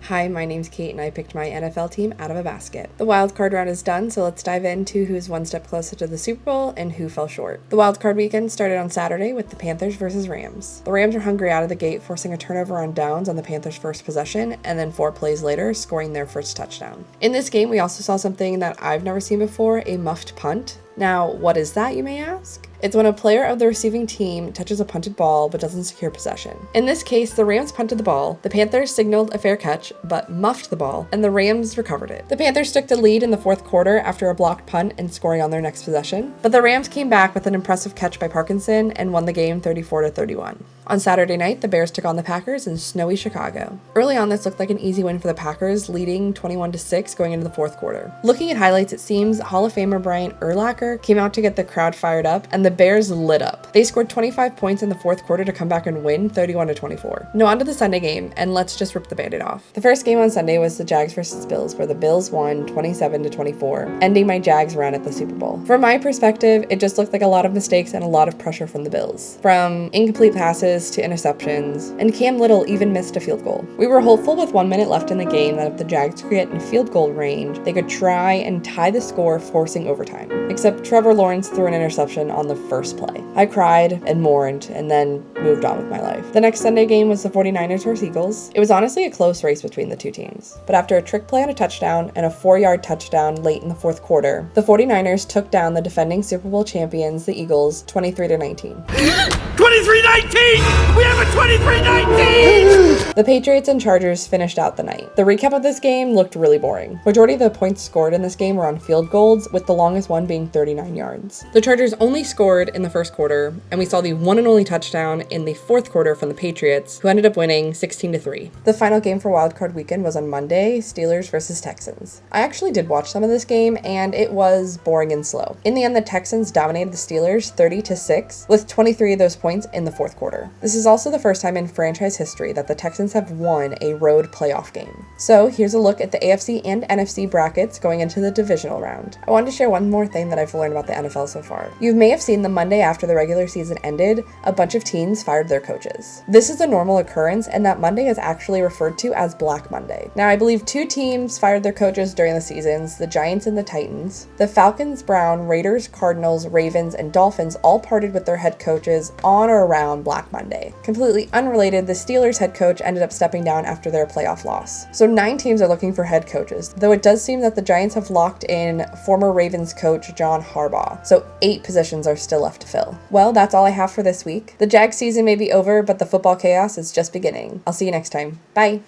Hi, my name's Kate and I picked my NFL team out of a basket. The wild card round is done, so let's dive into who's one step closer to the Super Bowl and who fell short. The wild card weekend started on Saturday with the Panthers versus Rams. The Rams were hungry out of the gate, forcing a turnover on downs on the Panthers' first possession, and then 4 plays later, scoring their first touchdown. In this game, we also saw something that I've never seen before, a muffed punt. Now, what is that, you may ask? It's when a player of the receiving team touches a punted ball but doesn't secure possession. In this case, the Rams punted the ball, the Panthers signaled a fair catch but muffed the ball, and the Rams recovered it. The Panthers took the lead in the fourth quarter after a blocked punt and scoring on their next possession, but the Rams came back with an impressive catch by Parkinson and won the game 34-31. On Saturday night, the Bears took on the Packers in snowy Chicago. Early on, this looked like an easy win for the Packers, leading 21-6 going into the fourth quarter. Looking at highlights, it seems Hall of Famer Brian Urlacher came out to get the crowd fired up, and the Bears lit up. They scored 25 points in the fourth quarter to come back and win 31-24. Now on to the Sunday game, and let's just rip the Band-Aid off. The first game on Sunday was the Jags versus Bills, where the Bills won 27-24, ending my Jags run at the Super Bowl. From my perspective, it just looked like a lot of mistakes and a lot of pressure from the Bills. From incomplete passes to interceptions, and Cam Little even missed a field goal. We were hopeful with 1 minute left in the game that if the Jags could get in field goal range, they could try and tie the score, forcing overtime. Except Trevor Lawrence threw an interception on the first play. I cried and mourned and then moved on with my life. The next Sunday game was the 49ers vs. Eagles. It was honestly a close race between the two teams, but after a trick play on a touchdown and a 4-yard touchdown late in the fourth quarter, the 49ers took down the defending Super Bowl champions, the Eagles, 23-19. 23-19! We have a 23-19! The Patriots and Chargers finished out the night. The recap of this game looked really boring. Majority of the points scored in this game were on field goals, with the longest one being 39 yards. The Chargers only scored in the first quarter, and we saw the one and only touchdown in the fourth quarter from the Patriots, who ended up winning 16-3. The final game for wildcard weekend was on Monday, Steelers versus Texans. I actually did watch some of this game, and it was boring and slow. In the end, the Texans dominated the Steelers 30-6, with 23 of those points in the fourth quarter. This is also the first time in franchise history that the Texans have won a road playoff game. So here's a look at the AFC and NFC brackets going into the divisional round. I wanted to share one more thing that I've learned about the NFL so far. You may have seen the Monday after the regular season ended, a bunch of teams fired their coaches. This is a normal occurrence, and that Monday is actually referred to as Black Monday. Now, I believe 2 teams fired their coaches during the seasons, the Giants and the Titans. The Falcons, Browns, Raiders, Cardinals, Ravens, and Dolphins all parted with their head coaches on or around Black Monday. Completely unrelated, the Steelers head coach ended up stepping down after their playoff loss. So 9 teams are looking for head coaches, though it does seem that the Giants have locked in former Ravens coach John Harbaugh. So 8 positions are still left to fill. Well, that's all I have for this week. The Jag season may be over, but the football chaos is just beginning. I'll see you next time. Bye!